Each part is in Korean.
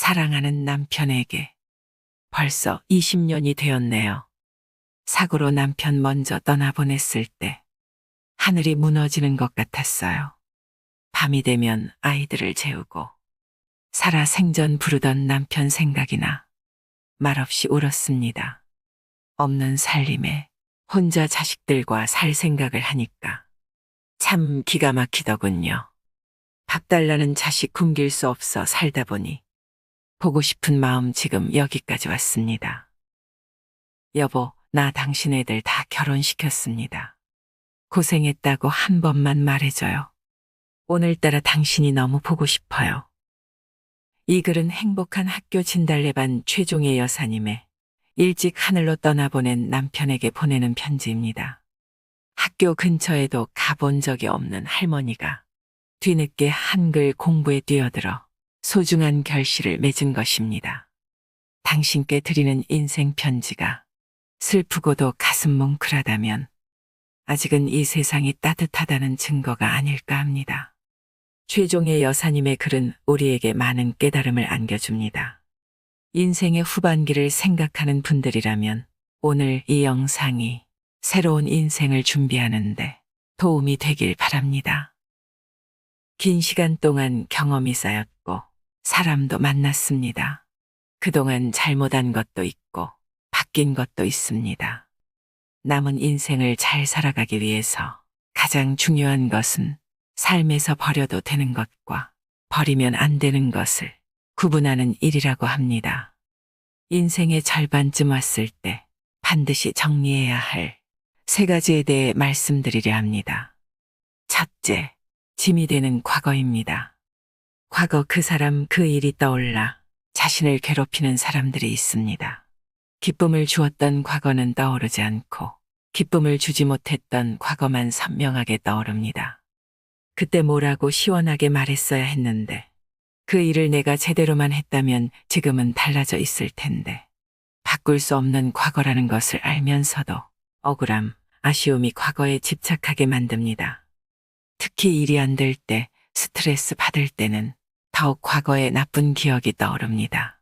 사랑하는 남편에게 벌써 20년이 되었네요. 사고로 남편 먼저 떠나보냈을 때 하늘이 무너지는 것 같았어요. 밤이 되면 아이들을 재우고 살아생전 부르던 남편 생각이 나 말없이 울었습니다. 없는 살림에 혼자 자식들과 살 생각을 하니까 참 기가 막히더군요. 밥 달라는 자식 굶길 수 없어 살다 보니 보고 싶은 마음 지금 여기까지 왔습니다. 여보, 나 당신 애들 다 결혼시켰습니다. 고생했다고 한 번만 말해줘요. 오늘따라 당신이 너무 보고 싶어요. 이 글은 행복한 학교 진달래반 최종의 여사님의 일찍 하늘로 떠나보낸 남편에게 보내는 편지입니다. 학교 근처에도 가본 적이 없는 할머니가 뒤늦게 한글 공부에 뛰어들어 소중한 결실을 맺은 것입니다. 당신께 드리는 인생 편지가 슬프고도 가슴 뭉클하다면 아직은 이 세상이 따뜻하다는 증거가 아닐까 합니다. 최종의 여사님의 글은 우리에게 많은 깨달음을 안겨줍니다. 인생의 후반기를 생각하는 분들이라면 오늘 이 영상이 새로운 인생을 준비하는데 도움이 되길 바랍니다. 긴 시간 동안 경험이 쌓였고 사람도 만났습니다. 그동안 잘못한 것도 있고 바뀐 것도 있습니다. 남은 인생을 잘 살아가기 위해서 가장 중요한 것은 삶에서 버려도 되는 것과 버리면 안 되는 것을 구분하는 일이라고 합니다. 인생의 절반쯤 왔을 때 반드시 정리해야 할 3가지에 대해 말씀드리려 합니다. 첫째, 짐이 되는 과거입니다. 과거 그 사람 그 일이 떠올라 자신을 괴롭히는 사람들이 있습니다. 기쁨을 주었던 과거는 떠오르지 않고 기쁨을 주지 못했던 과거만 선명하게 떠오릅니다. 그때 뭐라고 시원하게 말했어야 했는데 그 일을 내가 제대로만 했다면 지금은 달라져 있을 텐데 바꿀 수 없는 과거라는 것을 알면서도 억울함, 아쉬움이 과거에 집착하게 만듭니다. 특히 일이 안 될 때, 스트레스 받을 때는 더욱 과거의 나쁜 기억이 떠오릅니다.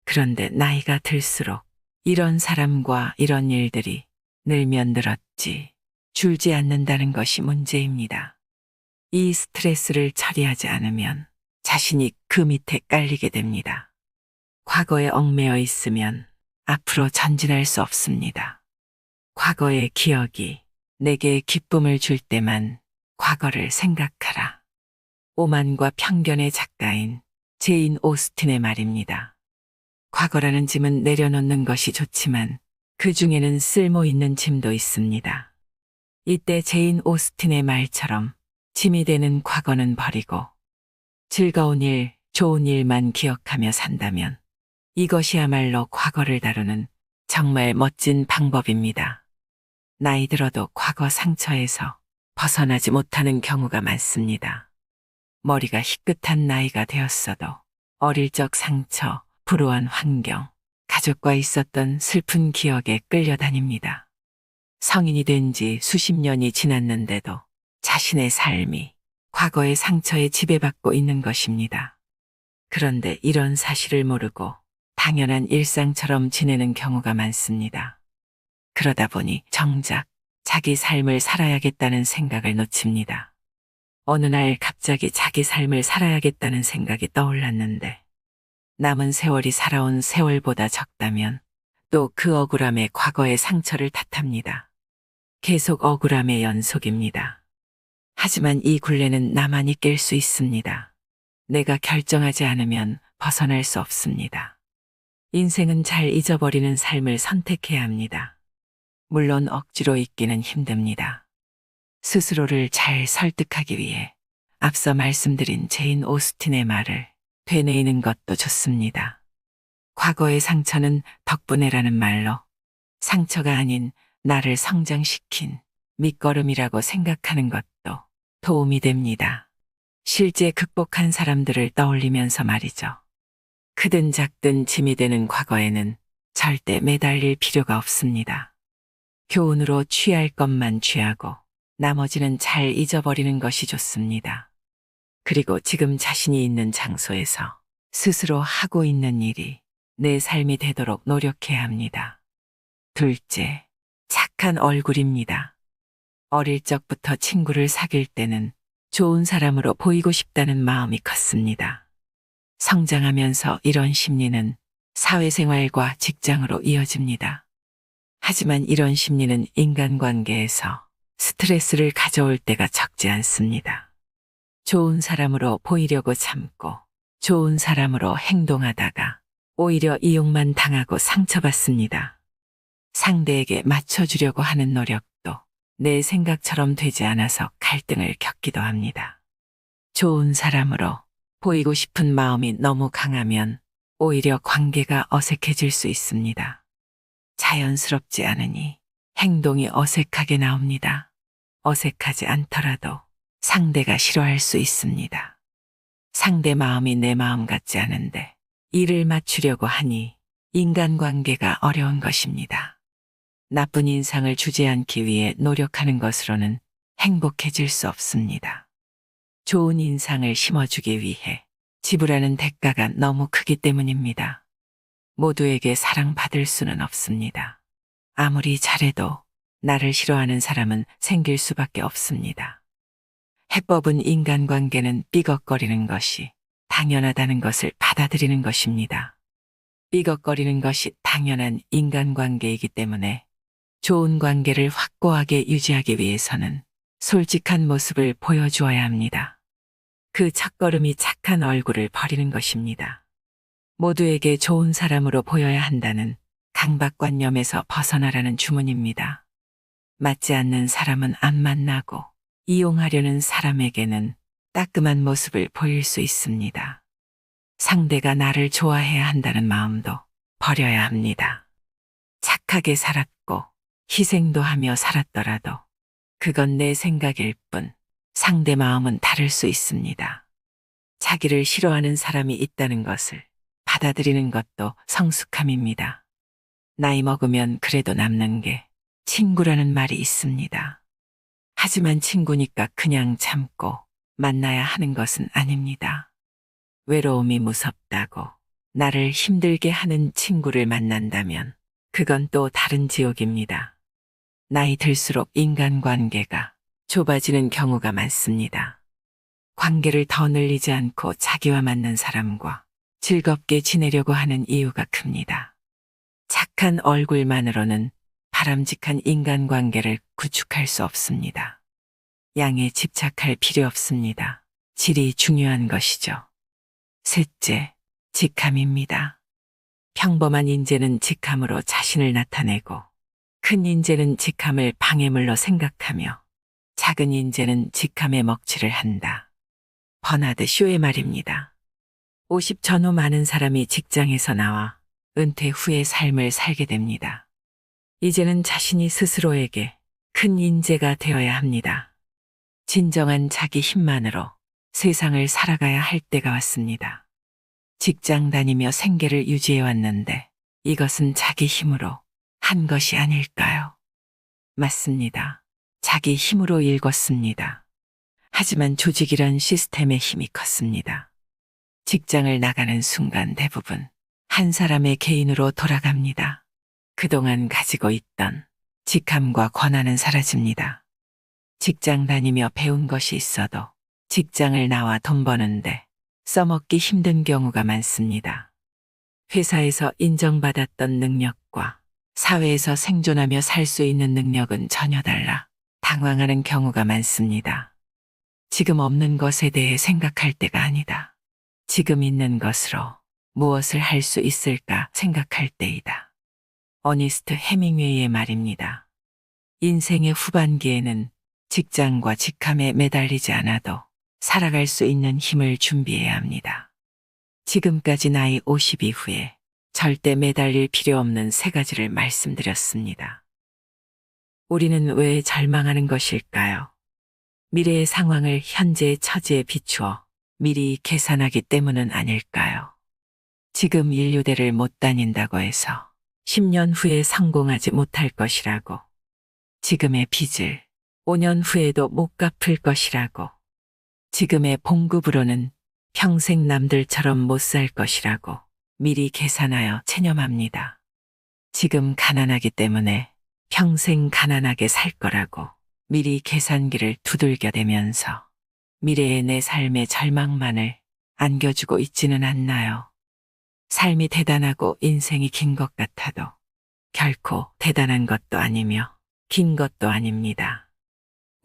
그런데 나이가 들수록 이런 사람과 이런 일들이 늘면 늘었지 줄지 않는다는 것이 문제입니다. 이 스트레스를 처리하지 않으면 자신이 그 밑에 깔리게 됩니다. 과거에 얽매여 있으면 앞으로 전진할 수 없습니다. 과거의 기억이 내게 기쁨을 줄 때만 과거를 생각하라. 오만과 편견의 작가인 제인 오스틴의 말입니다. 과거라는 짐은 내려놓는 것이 좋지만 그 중에는 쓸모 있는 짐도 있습니다. 이때 제인 오스틴의 말처럼 짐이 되는 과거는 버리고 즐거운 일, 좋은 일만 기억하며 산다면 이것이야말로 과거를 다루는 정말 멋진 방법입니다. 나이 들어도 과거 상처에서 벗어나지 못하는 경우가 많습니다. 머리가 희끗한 나이가 되었어도 어릴 적 상처, 불우한 환경, 가족과 있었던 슬픈 기억에 끌려다닙니다. 성인이 된 지 수십 년이 지났는데도 자신의 삶이 과거의 상처에 지배받고 있는 것입니다. 그런데 이런 사실을 모르고 당연한 일상처럼 지내는 경우가 많습니다. 그러다 보니 정작 자기 삶을 살아야겠다는 생각을 놓칩니다. 어느 날 갑자기 자기 삶을 살아야겠다는 생각이 떠올랐는데 남은 세월이 살아온 세월보다 적다면 또 그 억울함에 과거의 상처를 탓합니다. 계속 억울함의 연속입니다. 하지만 이 굴레는 나만이 깰 수 있습니다. 내가 결정하지 않으면 벗어날 수 없습니다. 인생은 잘 잊어버리는 삶을 선택해야 합니다. 물론 억지로 잊기는 힘듭니다. 스스로를 잘 설득하기 위해 앞서 말씀드린 제인 오스틴의 말을 되뇌이는 것도 좋습니다. 과거의 상처는 덕분에라는 말로 상처가 아닌 나를 성장시킨 밑거름이라고 생각하는 것도 도움이 됩니다. 실제 극복한 사람들을 떠올리면서 말이죠. 크든 작든 짐이 되는 과거에는 절대 매달릴 필요가 없습니다. 교훈으로 취할 것만 취하고 나머지는 잘 잊어버리는 것이 좋습니다. 그리고 지금 자신이 있는 장소에서 스스로 하고 있는 일이 내 삶이 되도록 노력해야 합니다. 둘째, 착한 얼굴입니다. 어릴 적부터 친구를 사귈 때는 좋은 사람으로 보이고 싶다는 마음이 컸습니다. 성장하면서 이런 심리는 사회생활과 직장으로 이어집니다. 하지만 이런 심리는 인간관계에서 스트레스를 가져올 때가 적지 않습니다. 좋은 사람으로 보이려고 참고 좋은 사람으로 행동하다가 오히려 이용만 당하고 상처받습니다. 상대에게 맞춰주려고 하는 노력도 내 생각처럼 되지 않아서 갈등을 겪기도 합니다. 좋은 사람으로 보이고 싶은 마음이 너무 강하면 오히려 관계가 어색해질 수 있습니다. 자연스럽지 않으니 행동이 어색하게 나옵니다. 어색하지 않더라도 상대가 싫어할 수 있습니다. 상대 마음이 내 마음 같지 않은데 이를 맞추려고 하니 인간관계가 어려운 것입니다. 나쁜 인상을 주지 않기 위해 노력하는 것으로는 행복해질 수 없습니다. 좋은 인상을 심어주기 위해 지불하는 대가가 너무 크기 때문입니다. 모두에게 사랑받을 수는 없습니다. 아무리 잘해도 나를 싫어하는 사람은 생길 수밖에 없습니다. 해법은 인간관계는 삐걱거리는 것이 당연하다는 것을 받아들이는 것입니다. 삐걱거리는 것이 당연한 인간관계이기 때문에 좋은 관계를 확고하게 유지하기 위해서는 솔직한 모습을 보여주어야 합니다. 그 첫걸음이 착한 얼굴을 버리는 것입니다. 모두에게 좋은 사람으로 보여야 한다는 강박관념에서 벗어나라는 주문입니다. 맞지 않는 사람은 안 만나고 이용하려는 사람에게는 따끔한 모습을 보일 수 있습니다. 상대가 나를 좋아해야 한다는 마음도 버려야 합니다. 착하게 살았고 희생도 하며 살았더라도 그건 내 생각일 뿐 상대 마음은 다를 수 있습니다. 자기를 싫어하는 사람이 있다는 것을 받아들이는 것도 성숙함입니다. 나이 먹으면 그래도 남는 게 친구라는 말이 있습니다. 하지만 친구니까 그냥 참고 만나야 하는 것은 아닙니다. 외로움이 무섭다고 나를 힘들게 하는 친구를 만난다면 그건 또 다른 지옥입니다. 나이 들수록 인간관계가 좁아지는 경우가 많습니다. 관계를 더 늘리지 않고 자기와 맞는 사람과 즐겁게 지내려고 하는 이유가 큽니다. 착한 얼굴만으로는 바람직한 인간관계를 구축할 수 없습니다. 양에 집착할 필요 없습니다. 질이 중요한 것이죠. 셋째, 직함입니다. 평범한 인재는 직함으로 자신을 나타내고 큰 인재는 직함을 방해물로 생각하며 작은 인재는 직함에 먹칠을 한다. 버나드 쇼의 말입니다. 50 전후 많은 사람이 직장에서 나와 은퇴 후의 삶을 살게 됩니다. 이제는 자신이 스스로에게 큰 인재가 되어야 합니다. 진정한 자기 힘만으로 세상을 살아가야 할 때가 왔습니다. 직장 다니며 생계를 유지해 왔는데 이것은 자기 힘으로 한 것이 아닐까요? 맞습니다. 자기 힘으로 일궜습니다. 하지만 조직이란 시스템의 힘이 컸습니다. 직장을 나가는 순간 대부분 한 사람의 개인으로 돌아갑니다. 그동안 가지고 있던 직함과 권한은 사라집니다. 직장 다니며 배운 것이 있어도 직장을 나와 돈 버는데 써먹기 힘든 경우가 많습니다. 회사에서 인정받았던 능력과 사회에서 생존하며 살 수 있는 능력은 전혀 달라 당황하는 경우가 많습니다. 지금 없는 것에 대해 생각할 때가 아니다. 지금 있는 것으로 무엇을 할 수 있을까 생각할 때이다. 어니스트 해밍웨이의 말입니다. 인생의 후반기에는 직장과 직함에 매달리지 않아도 살아갈 수 있는 힘을 준비해야 합니다. 지금까지 나이 50 이후에 절대 매달릴 필요 없는 3가지를 말씀드렸습니다. 우리는 왜 절망하는 것일까요? 미래의 상황을 현재의 처지에 비추어 미리 계산하기 때문은 아닐까요? 지금 인류대를 못 다닌다고 해서 10년 후에 성공하지 못할 것이라고, 지금의 빚을 5년 후에도 못 갚을 것이라고, 지금의 봉급으로는 평생 남들처럼 못 살 것이라고 미리 계산하여 체념합니다. 지금 가난하기 때문에 평생 가난하게 살 거라고 미리 계산기를 두들겨대면서 미래의 내 삶의 절망만을 안겨주고 있지는 않나요? 삶이 대단하고 인생이 긴 것 같아도 결코 대단한 것도 아니며 긴 것도 아닙니다.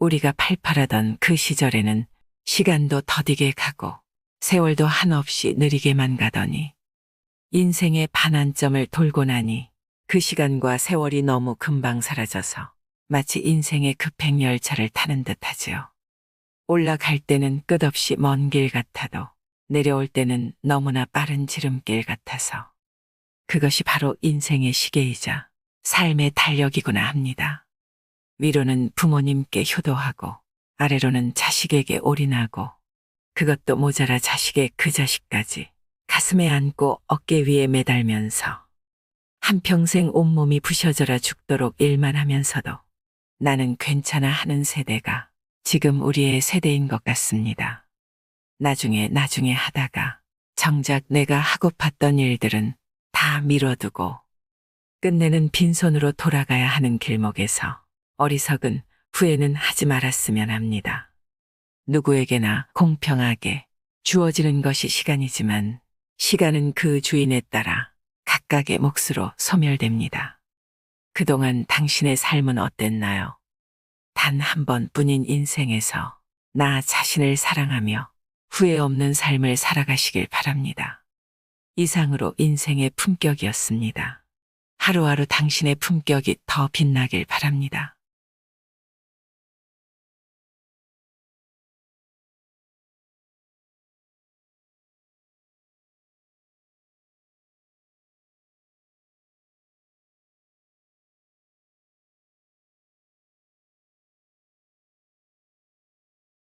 우리가 팔팔하던 그 시절에는 시간도 더디게 가고 세월도 한없이 느리게만 가더니 인생의 반환점을 돌고 나니 그 시간과 세월이 너무 금방 사라져서 마치 인생의 급행열차를 타는 듯하지요. 올라갈 때는 끝없이 먼 길 같아도 내려올 때는 너무나 빠른 지름길 같아서 그것이 바로 인생의 시계이자 삶의 달력이구나 합니다. 위로는 부모님께 효도하고 아래로는 자식에게 올인하고 그것도 모자라 자식의 그 자식까지 가슴에 안고 어깨 위에 매달면서 한평생 온몸이 부셔져라 죽도록 일만 하면서도 나는 괜찮아 하는 세대가 지금 우리의 세대인 것 같습니다. 나중에 하다가 정작 내가 하고팠던 일들은 다 미뤄두고 끝내는 빈손으로 돌아가야 하는 길목에서 어리석은 후회는 하지 말았으면 합니다. 누구에게나 공평하게 주어지는 것이 시간이지만 시간은 그 주인에 따라 각각의 몫으로 소멸됩니다. 그동안 당신의 삶은 어땠나요? 단 한 번뿐인 인생에서 나 자신을 사랑하며 후회 없는 삶을 살아가시길 바랍니다. 이상으로 인생의 품격이었습니다. 하루하루 당신의 품격이 더 빛나길 바랍니다.